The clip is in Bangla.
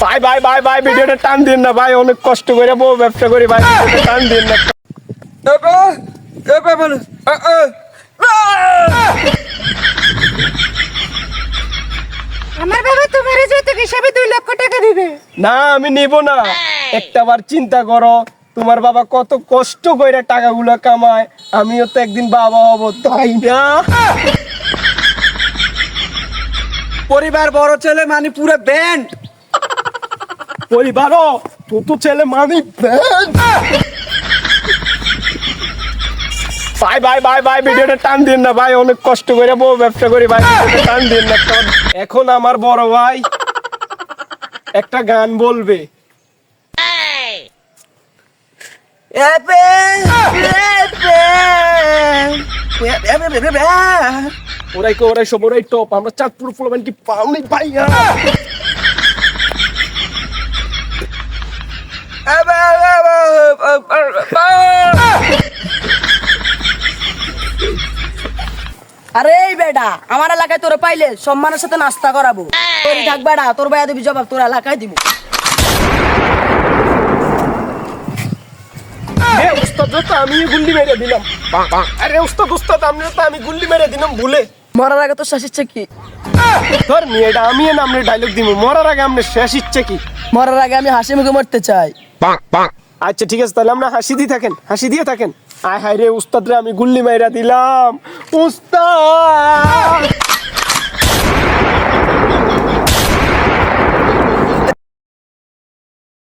ভাই ভাই ভাই ভাই ভিডিওটা টান দিন না ভাই, অনেক কষ্ট করে বউ ব্যবসা করি ভাই, ভিডিওটা টান দিন না। আমার বাবা তোমার যৌতুক হিসাবে 2 লক্ষ টাকা দিবে। না আমি নিব না, একটাবার চিন্তা করো, তোমার বাবা কত কষ্ট করে টাকাগুলো কামায়, আমিও তো একদিন বাবা হব, তাই না? পরিবার বড় ছেলে মানে পুরো ব্যান্ড। পরিবারও তো ছেলে মানি ভাই ভাই ভাই ভাই ভিডিওটা টান দিন না ভাই, অনেক কষ্ট করে বউ ব্যবসা করি ভাই, ভিডিওটা টান দিন না। এখন আমার বড় ভাই একটা গান বলবে। ওরাই সব ওরাই টপ, আমরা চাঁদপুর ফুলবান কি পাওনি ভাইয়া। আরে এই বেটা, আমার এলাকায় তোরে পাইলে সম্মানের সাথে নাস্তা করাবো। তোরই থাক বেটা, তোর ভাইয়া দিবি জবাব, তোর এলাকায় দিব। উস্তাদ তো আমি গুল্লি মেরে দিলাম। আরে উস্তাদ আমি গুল্লি মেরে দিলাম ভুলে। মরার আগে তো শেষ ইচ্ছে কি? ধর মেয়েটা আমি নামে ডায়লগ দিব, মরার আগে আমরা শেষ ইচ্ছে কি? মরার আগে আমি হাসি মুখে মরতে চাই। আচ্ছা ঠিক আছে, তাহলে আমরা হাসি দিয়ে থাকেন। আয় হায় রে উস্তাদ রে, আমি গুল্লি মেরে দিলাম উস্তাদ।